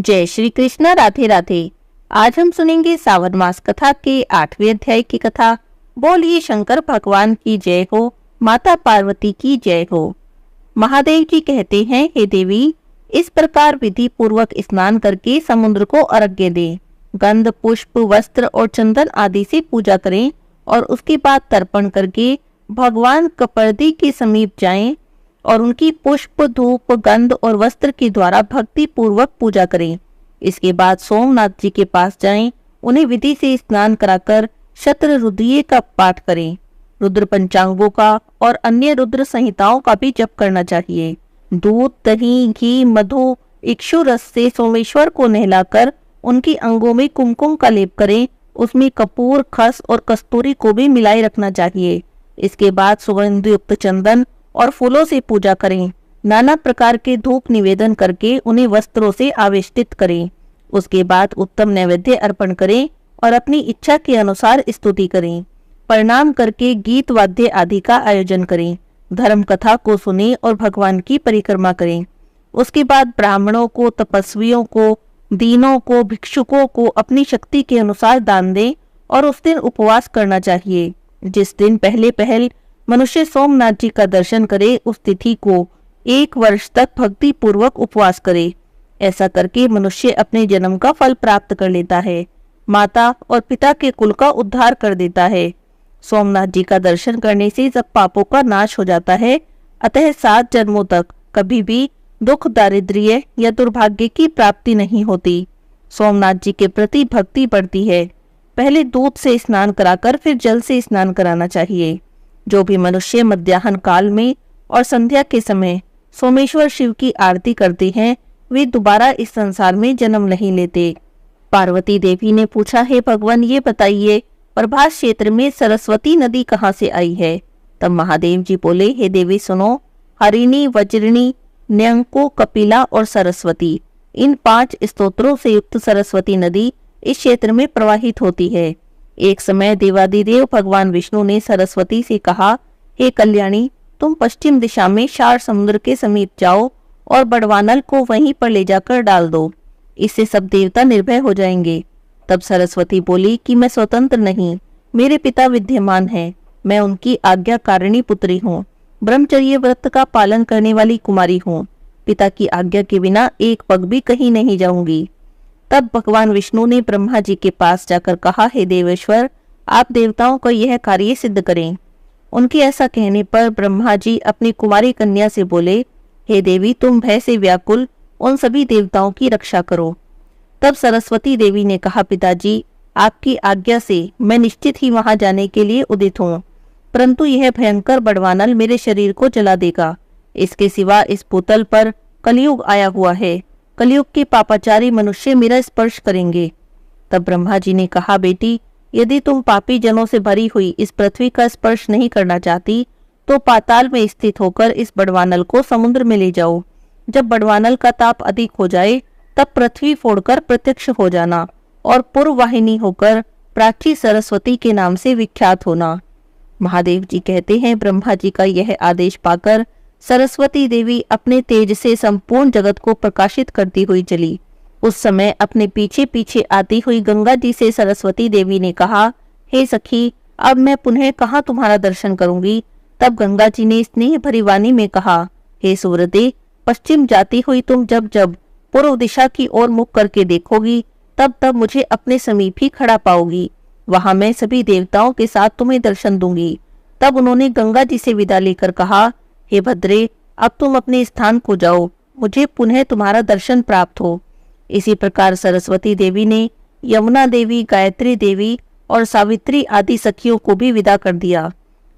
जय श्री कृष्ण। राधे राधे। आज हम सुनेंगे सावन मास कथा के 8वें अध्याय की कथा। बोलिए शंकर भगवान की जय हो, माता पार्वती की जय हो। महादेव जी कहते हैं, हे देवी, इस प्रकार विधि पूर्वक स्नान करके समुद्र को अर्घ्य दें। गंध, पुष्प, वस्त्र और चंदन आदि से पूजा करें और उसके बाद तर्पण करके भगवान कपर्दी के समीप जाएं और उनकी पुष्प, धूप, गंध और वस्त्र के द्वारा भक्ति पूर्वक पूजा करें। इसके बाद सोमनाथ जी के पास जाएं, उन्हें विधि से स्नान कराकर शत्र रुद्रीय का पाठ करें। रुद्र पंचांगों का और अन्य रुद्र संहिताओं का भी जप करना चाहिए। दूध, दही, घी, मधु, इक्षु रस से सोमेश्वर को नहलाकर उनकी अंगों में कुमकुम का लेप करें। उसमें कपूर, खस और कस्तूरी को भी मिलाए रखना चाहिए। इसके बाद सुगंध युक्त चंदन और फूलों से पूजा करें। नाना प्रकार के धूप निवेदन करके उन्हें वस्त्रों से आवेष्टित करें। उसके बाद उत्तम नैवेद्य अर्पण करें और अपनी इच्छा के अनुसार स्तुति करें। प्रणाम करके गीत, वाद्य आदि का आयोजन करें। धर्म कथा को सुने और भगवान की परिक्रमा करें। उसके बाद ब्राह्मणों को, तपस्वियों को, दीनों को, भिक्षुकों को अपनी शक्ति के अनुसार दान दें और उस दिन उपवास करना चाहिए। जिस दिन पहले पहल मनुष्य सोमनाथ जी का दर्शन करे, उस तिथि को 1 वर्ष तक भक्ति पूर्वक उपवास करे। ऐसा करके मनुष्य अपने जन्म का फल प्राप्त कर लेता है, माता और पिता के कुल का उद्धार कर देता है। सोमनाथ जी का दर्शन करने से सब पापों का नाश हो जाता है। अतः 7 जन्मों तक कभी भी दुख, दारिद्र्य या दुर्भाग्य की प्राप्ति नहीं होती। सोमनाथ जी के प्रति भक्ति बढ़ती है। पहले दूध से स्नान कराकर फिर जल से स्नान कराना चाहिए। जो भी मनुष्य मध्याह्न काल में और संध्या के समय सोमेश्वर शिव की आरती करते हैं, वे दोबारा इस संसार में जन्म नहीं लेते। पार्वती देवी ने पूछा, हे भगवान, ये बताइए, प्रभास क्षेत्र में सरस्वती नदी कहाँ से आई है? तब महादेव जी बोले, हे देवी सुनो, हरिणी, वज्रिणी, न्यंको, कपिला और सरस्वती, इन 5 स्तोत्रों से युक्त सरस्वती नदी इस क्षेत्र में प्रवाहित होती है। एक समय देवादिदेव भगवान विष्णु ने सरस्वती से कहा, हे कल्याणी, तुम पश्चिम दिशा में क्षार समुद्र के समीप जाओ और बड़वानल को वहीं पर ले जाकर डाल दो। इससे सब देवता निर्भय हो जाएंगे। तब सरस्वती बोली कि मैं स्वतंत्र नहीं, मेरे पिता विद्यमान हैं। मैं उनकी आज्ञाकारिणी पुत्री हूँ। ब्रह्मचर्य व्रत का पालन करने वाली कुमारी हूँ। पिता की आज्ञा के बिना एक पग भी कहीं नहीं जाऊंगी। तब भगवान विष्णु ने ब्रह्मा जी के पास जाकर कहा, हे देवेश्वर, आप देवताओं को यह कार्य सिद्ध करें। उनके ऐसा कहने पर ब्रह्मा जी अपनी कुमारी कन्या से बोले, हे देवी, तुम भय से व्याकुल उन सभी देवताओं की रक्षा करो। तब सरस्वती देवी ने कहा, पिताजी, आपकी आज्ञा से मैं निश्चित ही वहां जाने के लिए उदित हूँ, परंतु यह भयंकर बड़वानल मेरे शरीर को जला देगा। इसके सिवा इस भूतल पर कलयुग आया हुआ है। कलयुग के पापाचारी मनुष्य मेरा स्पर्श करेंगे। तब ब्रह्मा जी ने कहा, बेटी, यदि तुम पापी जनों से भरी हुई इस पृथ्वी का स्पर्श नहीं करना चाहती, तो पाताल में स्थित होकर इस बड़वानल को समुद्र में ले जाओ। जब बड़वानल का ताप अधिक हो जाए, तब पृथ्वी फोड़कर प्रत्यक्ष हो जाना और पूर्व वाहिनी होकर प्राची सरस्वती के नाम से विख्यात होना। महादेव जी कहते हैं, ब्रह्मा जी का यह आदेश पाकर सरस्वती देवी अपने तेज से संपूर्ण जगत को प्रकाशित करती हुई चली। उस समय अपने पीछे पीछे आती हुई गंगा जी से सरस्वती देवी ने कहा, हे सखी, अब मैं पुनः कहाँ तुम्हारा दर्शन करूंगी? तब गंगा जी ने स्नेह भरी वाणी में कहा, हे सुव्रते, पश्चिम जाती हुई तुम जब जब पूर्व दिशा की ओर मुख करके देखोगी, तब तब मुझे अपने समीप ही खड़ा पाओगी। वहां मैं सभी देवताओं के साथ तुम्हें दर्शन दूंगी। तब उन्होंने गंगा जी से विदा लेकर कहा, हे भद्रे, अब तुम अपने स्थान को जाओ, मुझे पुनः तुम्हारा दर्शन प्राप्त हो। इसी प्रकार सरस्वती देवी ने यमुना देवी, गायत्री देवी और सावित्री आदि सखियों को भी विदा कर दिया।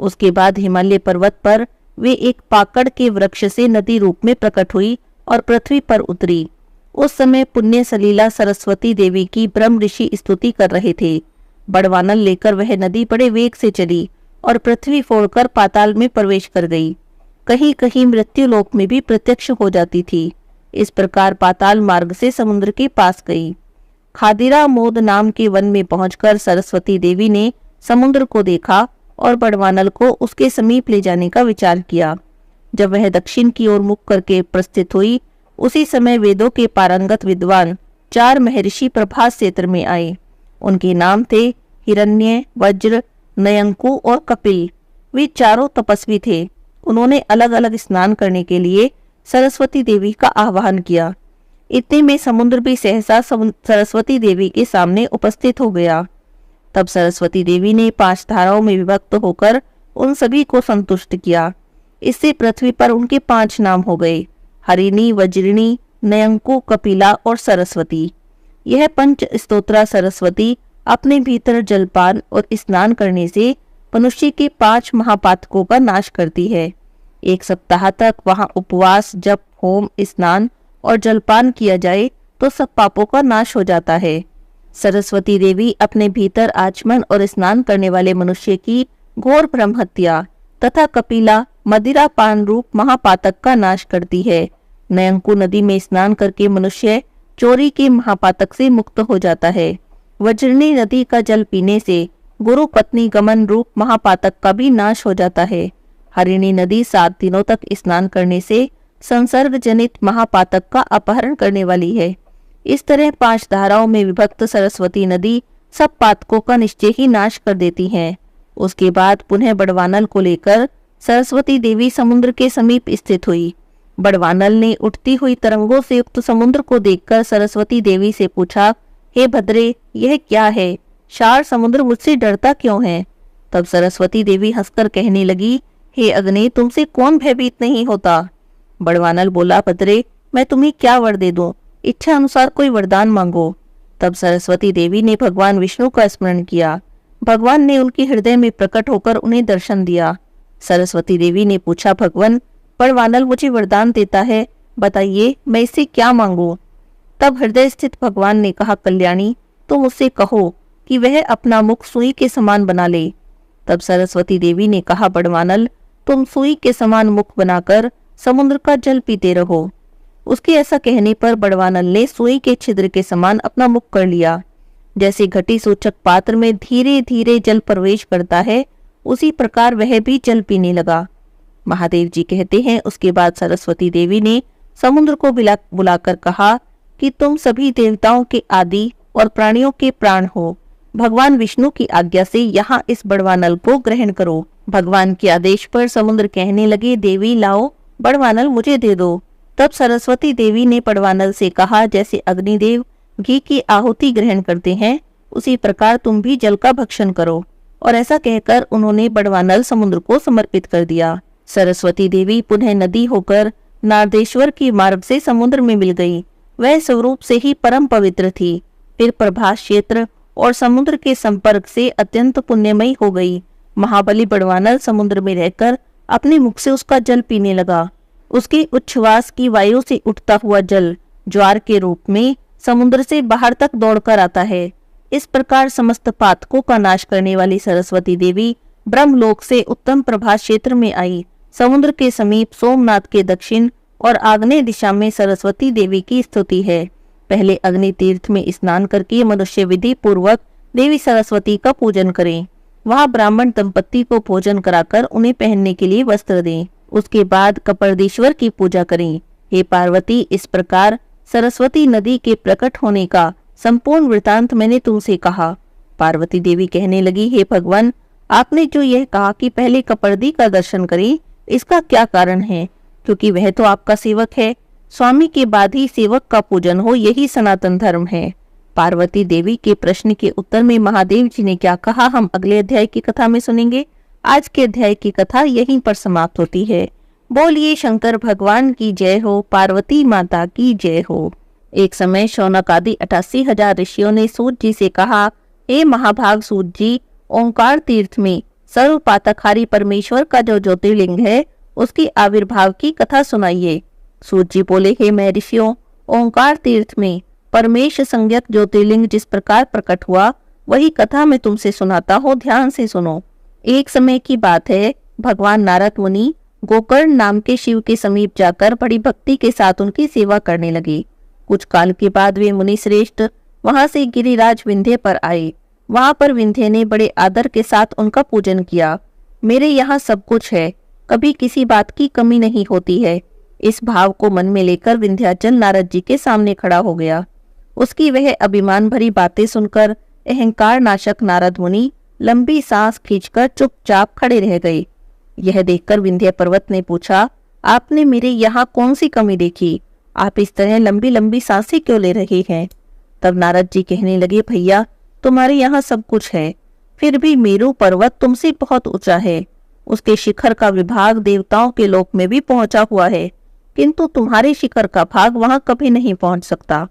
उसके बाद हिमालय पर्वत पर वे एक पाकड़ के वृक्ष से नदी रूप में प्रकट हुई और पृथ्वी पर उतरी। उस समय पुण्य सलीला सरस्वती देवी की ब्रह्म ऋषि स्तुति कर रहे थे। बड़वानल लेकर वह नदी बड़े वेग से चली और पृथ्वी फोड़कर पाताल में प्रवेश कर गई। कहीं कहीं मृत्यु लोक में भी प्रत्यक्ष हो जाती थी। इस प्रकार पाताल मार्ग से समुद्र के पास गई। खादिरा मोद नाम के वन में पहुंचकर सरस्वती देवी ने समुद्र को देखा और बड़वानल को उसके समीप ले जाने का विचार किया। जब वह दक्षिण की ओर मुख करके प्रस्थित हुई, उसी समय वेदों के पारंगत विद्वान 4 महर्षि प्रभास क्षेत्र में आए। उनके नाम थे हिरण्य, वज्र, नयंकु और कपिल। वे चारों तपस्वी थे। उन्होंने अलग अलग स्नान करने के लिए सरस्वती देवी का आह्वान किया। इतने में समुद्र भी सहसा सरस्वती देवी के सामने उपस्थित हो गया। तब सरस्वती देवी ने 5 धाराओं में विभक्त होकर उन सभी को संतुष्ट किया। इससे पृथ्वी पर उनके 5 नाम हो गए, हरिणी, वज्रिणी, नयंकु, कपिला और सरस्वती। यह पंच स्तोत्रा सरस्वती अपने भीतर जलपान और स्नान करने से मनुष्य के 5 महापातकों का नाश करती है। 1 सप्ताह तक वहां उपवास, जप, होम, स्नान और जलपान किया जाए तो सब पापों का नाश हो जाता है। सरस्वती देवी अपने भीतर आचमन और स्नान करने वाले मनुष्य की घोर ब्रह्म हत्या तथा कपिला मदिरा पान रूप महापातक का नाश करती है। नयंकु नदी में स्नान करके मनुष्य चोरी के महापातक से मुक्त हो जाता है। वज्रणी नदी का जल पीने से गुरु पत्नी गमन रूप महापातक का भी नाश हो जाता है। हरिणी नदी 7 दिनों तक स्नान करने से संसर्ग जनित महापातक का अपहरण करने वाली है। इस तरह 5 धाराओं में विभक्त सरस्वती नदी सब पातकों का निश्चय ही नाश कर देती है। उसके बाद पुनः बड़वानल को लेकर सरस्वती देवी समुद्र के समीप स्थित हुई। बड़वानल ने उठती हुई तरंगों से युक्त समुद्र को देखकर सरस्वती देवी से पूछा, हे भद्रे, यह क्या है? शार समुद्र मुझसे डरता क्यों है? तब सरस्वती देवी हंसकर कहने लगी, हे अग्नि, तुमसे कौन भयभीत नहीं होता? बड़वानल बोला, भद्रे, मैं तुम्हें क्या वर दे दूं? इच्छा अनुसार कोई वरदान मांगो। तब सरस्वती देवी ने भगवान विष्णु का स्मरण किया। भगवान ने उनके हृदय में प्रकट होकर उन्हें दर्शन दिया। सरस्वती देवी ने पूछा, भगवान, बड़वानल मुझे वरदान देता है, बताइए मैं इससे क्या मांगू? तब हृदय स्थित भगवान ने कहा, कल्याणी, तुम उससे कहो कि वह अपना मुख सुई के समान बना ले। तब सरस्वती देवी ने कहा, बड़वानल, तुम सुई के समान मुख बनाकर समुद्र का जल पीते रहो। उसके ऐसा कहने पर बड़वानल ने सुई के छिद्र के समान अपना मुख कर लिया। जैसे घटी सूचक पात्र में धीरे धीरे जल प्रवेश करता है, उसी प्रकार वह भी जल पीने लगा। महादेव जी कहते हैं, उसके बाद सरस्वती देवी ने समुद्र को बुलाकर कहा कि तुम सभी देवताओं के आदि और प्राणियों के प्राण हो। भगवान विष्णु की आज्ञा से यहाँ इस बड़वानल को ग्रहण करो। भगवान के आदेश पर समुद्र कहने लगे, देवी लाओ, बड़वानल मुझे दे दो। तब सरस्वती देवी ने बड़वानल से कहा, जैसे अग्निदेव घी की आहुति ग्रहण करते हैं, उसी प्रकार तुम भी जल का भक्षण करो। और ऐसा कहकर उन्होंने बड़वानल समुद्र को समर्पित कर दिया। सरस्वती देवी पुनः नदी होकर नारदेश्वर के मार्ग से समुद्र में मिल गई। वह स्वरूप से ही परम पवित्र थी। फिर प्रभास क्षेत्र और समुद्र के संपर्क से अत्यंत पुण्यमयी हो गई। महाबली बड़वानल समुद्र में रहकर अपने मुख से उसका जल पीने लगा। उसके उच्छ्वास की वायु से उठता हुआ जल ज्वार के रूप में समुद्र से बाहर तक दौड़कर आता है। इस प्रकार समस्त पातकों का नाश करने वाली सरस्वती देवी ब्रह्मलोक से उत्तम प्रभास क्षेत्र में आई। समुद्र के समीप सोमनाथ के दक्षिण और आग्नेय दिशा में सरस्वती देवी की स्तुति है। पहले अग्नि तीर्थ में स्नान करके मनुष्य विधि पूर्वक देवी सरस्वती का पूजन करें। वहां ब्राह्मण दंपत्ति को भोजन कराकर उन्हें पहनने के लिए वस्त्र दें। उसके बाद कपर्दीश्वर की पूजा करें। हे पार्वती, इस प्रकार सरस्वती नदी के प्रकट होने का संपूर्ण वृतांत मैंने तुमसे कहा। पार्वती देवी कहने लगी, हे भगवान, आपने जो यह कहा कि पहले कपर्दी का दर्शन करें, इसका क्या कारण है? क्योंकि वह तो आपका सेवक है। स्वामी के बाद ही सेवक का पूजन हो, यही सनातन धर्म है। पार्वती देवी के प्रश्न के उत्तर में महादेव जी ने क्या कहा, हम अगले अध्याय की कथा में सुनेंगे। आज के अध्याय की कथा यहीं पर समाप्त होती है। बोलिए शंकर भगवान की जय हो, पार्वती माता की जय हो। एक समय शौनक आदि 88,000 ऋषियों ने सूत जी से कहा, हे महाभाग सूत जी, ओंकार तीर्थ में सर्वपातकहारी परमेश्वर का जो ज्योतिर्लिंग है, उसकी आविर्भाव की कथा सुनाइए। सूत जी बोले, हे महर्षियों, ओंकार तीर्थ में परमेश संज्ञक ज्योतिर्लिंग जिस प्रकार प्रकट हुआ, वही कथा मैं तुमसे सुनाता हूँ, ध्यान से सुनो। एक समय की बात है, भगवान नारद मुनि गोकर्ण नाम के शिव के समीप जाकर बड़ी भक्ति के साथ उनकी सेवा करने लगे। कुछ काल के बाद वे मुनि श्रेष्ठ वहां से गिरिराज विंध्य पर आए। वहां पर विंध्य ने बड़े आदर के साथ उनका पूजन किया। मेरे यहाँ सब कुछ है, कभी किसी बात की कमी नहीं होती है। इस भाव को मन में लेकर विंध्याचल नारद जी के सामने खड़ा हो गया। उसकी वह अभिमान भरी बातें सुनकर अहंकार नाशक नारद मुनि लंबी सांस खींचकर चुपचाप खड़े रह गए। यह देखकर विंध्य पर्वत ने पूछा, आपने मेरे यहाँ कौन सी कमी देखी? आप इस तरह लंबी लंबी सांसें क्यों ले रहे हैं? तब नारद जी कहने लगे, भैया तुम्हारे यहाँ सब कुछ है, फिर भी मेरू पर्वत तुमसे बहुत ऊंचा है। उसके शिखर का विभाग देवताओं के लोक में भी पहुंचा हुआ है, किंतु तुम्हारे शिखर का भाग वहां कभी नहीं पहुंच सकता।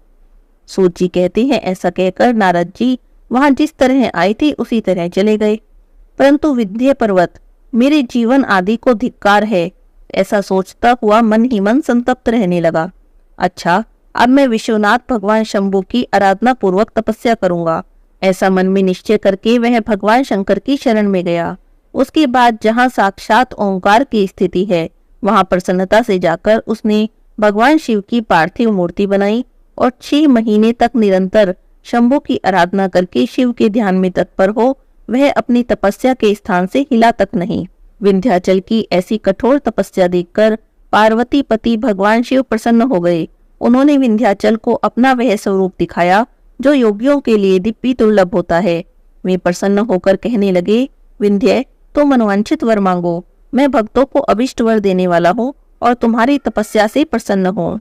सूत जी कहते हैं, ऐसा कहकर नारद जी वहां जिस तरह आए थे उसी तरह चले गए। परंतु विंध्य पर्वत मेरे जीवन आदि को धिक्कार है, ऐसा सोचता हुआ मन ही मन संतप्त रहने लगा। अच्छा, अब मैं विश्वनाथ भगवान शंभु की आराधना पूर्वक तपस्या करूंगा, ऐसा मन में निश्चय करके वह भगवान शंकर की शरण में गया। उसके बाद जहाँ साक्षात ओंकार की स्थिति है वहां प्रसन्नता से जाकर उसने भगवान शिव की पार्थिव मूर्ति बनाई और 6 महीने तक निरंतर शंभु की आराधना करके शिव के ध्यान में तत्पर हो वह अपनी तपस्या के स्थान से हिला तक नहीं। विंध्याचल की ऐसी कठोर तपस्या देखकर पार्वती पति भगवान शिव प्रसन्न हो गए। उन्होंने विंध्याचल को अपना वह स्वरूप दिखाया जो योगियों के लिए दिव्य दुर्लभ होता है। वे प्रसन्न होकर कहने लगे, विंध्य तो मनोवांछित वर मांगो, मैं भक्तों को अभिष्ट वर देने वाला हूँ और तुम्हारी तपस्या से प्रसन्न हूँ।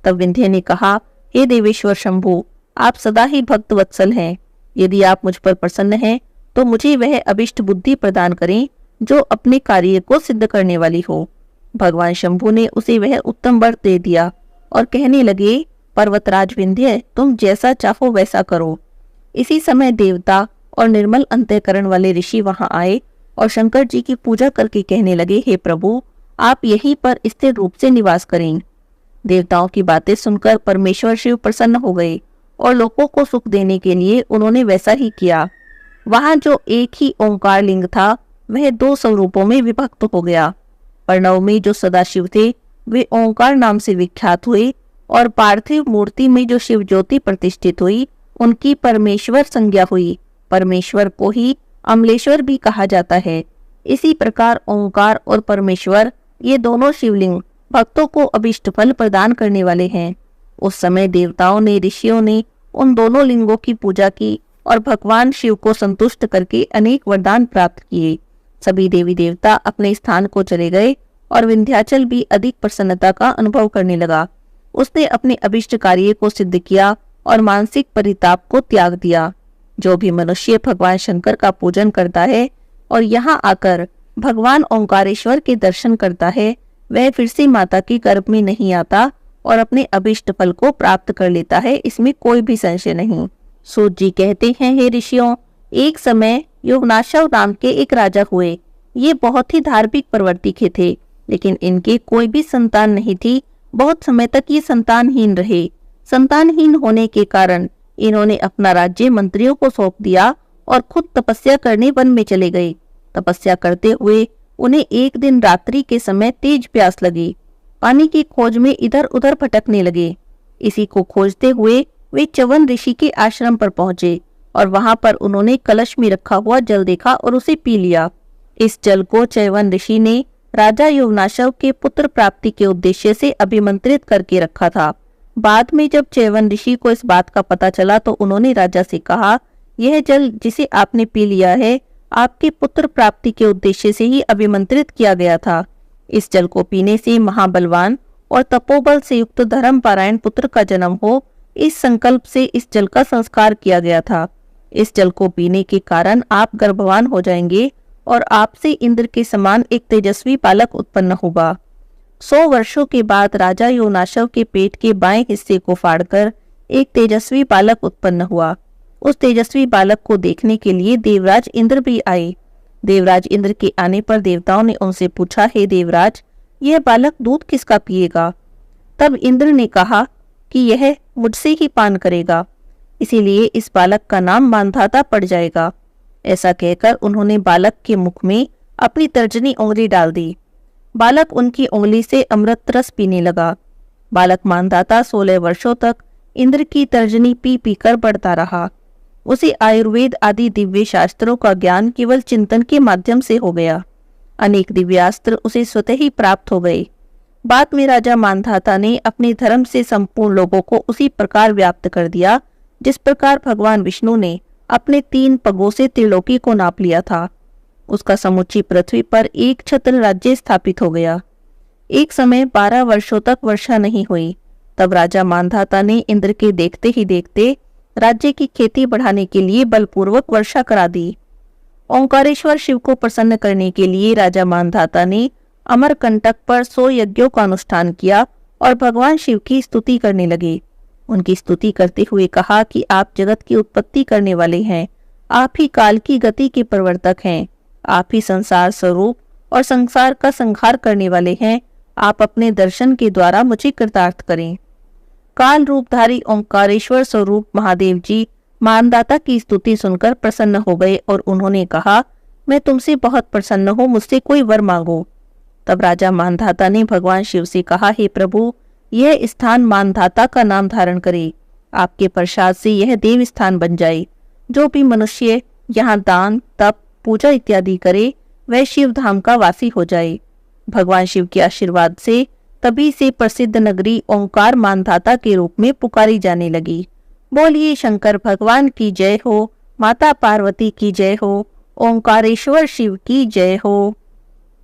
तब विंध्य ने कहा, हे देवेश्वर शंभु, आप सदा ही भक्त वत्सल हैं। यदि आप मुझ पर प्रसन्न हैं तो मुझे वह अभिष्ट बुद्धि प्रदान करें जो अपने कार्य को सिद्ध करने वाली हो। भगवान शंभु ने उसे वह उत्तम वर दे दिया और कहने लगे, पर्वतराज विंध्य, तुम जैसा चाहो वैसा करो। इसी समय देवता और निर्मल अंतःकरण वाले ऋषि वहां आए और शंकर जी की पूजा करके कहने लगे, हे प्रभु, आप यहीं पर स्थिर रूप से निवास करें। देवताओं की बातें सुनकर परमेश्वर शिव प्रसन्न हो गए और लोगों को सुख देने के लिए उन्होंने वैसा ही किया। वहां जो एक ही ओंकार लिंग था वह 2 स्वरूपों में विभक्त हो गया। प्रणव में जो सदाशिव थे वे ओंकार नाम से विख्यात हुए और पार्थिव मूर्ति में जो शिव ज्योति प्रतिष्ठित हुई उनकी परमेश्वर संज्ञा हुई। परमेश्वर को ही अमलेश्वर भी कहा जाता है। इसी प्रकार ओंकार और परमेश्वर ये दोनों शिवलिंग भक्तों को अभिष्ट फल प्रदान करने वाले हैं। उस समय देवताओं ने, ऋषियों ने उन दोनों लिंगों की पूजा की और भगवान शिव को संतुष्ट करके अनेक वरदान प्राप्त किए। सभी देवी देवता अपने स्थान को चले गए और विंध्याचल भी अधिक प्रसन्नता का अनुभव करने लगा। उसने अपने अभिष्ट कार्य को सिद्ध किया और मानसिक परिताप को त्याग दिया। जो भी मनुष्य भगवान शंकर का पूजन करता है और यहाँ आकर भगवान ओंकारेश्वर के दर्शन करता है वह फिर से माता के गर्भ में नहीं आता और अपने अभिष्ट फल को प्राप्त कर लेता है, इसमें कोई भी संशय नहीं। सूत जी कहते हैं, हे ऋषियों, एक समय युवनाशव नाम के एक राजा हुए। ये बहुत ही धार्मिक प्रवृत्ति थे, लेकिन इनके कोई भी संतान नहीं थी। बहुत समय तक ये संतानहीन रहे। संतानहीन होने के कारण इन्होंने अपना राज्य मंत्रियों को सौंप दिया और खुद तपस्या करने वन में चले गए। तपस्या करते हुए उन्हें एक दिन रात्रि के समय तेज प्यास लगी। पानी की खोज में इधर उधर भटकने लगे। इसी को खोजते हुए वे च्यवन ऋषि के आश्रम पर पहुंचे और वहां पर उन्होंने कलश में रखा हुआ जल देखा और उसे पी लिया। इस जल को च्यवन ऋषि ने राजा युवनाशव के पुत्र प्राप्ति के उद्देश्य से अभिमंत्रित करके रखा था। बाद में जब च्यवन ऋषि को इस बात का पता चला तो उन्होंने राजा से कहा, यह जल जिसे आपने पी लिया है आपके पुत्र प्राप्ति के उद्देश्य से ही अभिमंत्रित किया गया था। इस जल को पीने से महाबलवान और तपोबल से युक्त धर्मपारायण पुत्र का जन्म हो, इस संकल्प से इस जल का संस्कार किया गया था। इस जल को पीने के कारण आप गर्भवान हो जाएंगे और आपसे इंद्र के समान एक तेजस्वी बालक उत्पन्न होगा। 100 वर्षों के बाद राजा युवनाशव के पेट के बाएं हिस्से को फाड़कर एक तेजस्वी बालक उत्पन्न हुआ। उस तेजस्वी बालक को देखने के लिए देवराज इंद्र भी आए। देवराज इंद्र के आने पर देवताओं ने उनसे पूछा, हे देवराज, यह बालक दूध किसका पिएगा? तब इंद्र ने कहा कि यह मुझसे ही पान करेगा, इसीलिए इस बालक का नाम मानधाता पड़ जाएगा। ऐसा कहकर उन्होंने बालक के मुख में अपनी तर्जनी उंगली डाल दी। बालक उनकी उंगली से अमृत रस पीने लगा। बालक मानधाता 16 वर्षों तक इंद्र की तर्जनी पी पीकर बढ़ता रहा। उसे आयुर्वेद आदि दिव्य शास्त्रों का ज्ञान केवल चिंतन के माध्यम से हो गया। अनेक दिव्यास्त्र उसे स्वतः ही प्राप्त हो गए। बाद में राजा मांधाता ने अपने धर्म से संपूर्ण लोगों को उसी प्रकार व्याप्त कर दिया जिस प्रकार भगवान विष्णु ने अपने 3 पगों से त्रिलोकी को नाप लिया था। उसका समुची पृथ्वी पर एक छत्र राज्य स्थापित हो गया। एक समय 12 वर्षों तक वर्षा नहीं हुई। तब राजा मांधाता ने इंद्र के देखते ही देखते राज्य की खेती बढ़ाने के लिए बलपूर्वक वर्षा करा दी। ओंकारेश्वर शिव को प्रसन्न करने के लिए राजा मांधाता ने अमरकंटक पर 100 यज्ञों का अनुष्ठान किया और भगवान शिव की स्तुति करने लगे। उनकी स्तुति करते हुए कहा कि आप जगत की उत्पत्ति करने वाले हैं, आप ही काल की गति के प्रवर्तक हैं, आप ही संसार स्वरूप और संसार का संहार करने वाले हैं। आप अपने दर्शन के द्वारा मुझे कृतार्थ करें। काल रूपधारी ओंकारेश्वर स्वरूप महादेव जी मानदाता की स्तुति सुनकर प्रसन्न हो गए और उन्होंने कहा, मैं तुमसे बहुत प्रसन्न हूँ, मुझसे कोई वर मांगो। तब राजा मानधाता ने भगवान शिव से कहा, हे प्रभु, यह स्थान मानधाता का नाम धारण करे। आपके प्रसाद से यह देव स्थान बन जाए। जो भी मनुष्य यहाँ दान, तप, पूजा इत्यादि करे वह शिव धाम का वासी हो जाए। भगवान शिव के आशीर्वाद से तभी से प्रसिद्ध नगरी ओंकार मानधाता के रूप में पुकारी जाने लगी। बोलिए शंकर भगवान की जय हो, माता पार्वती की जय हो, ओंकारेश्वर शिव की जय हो।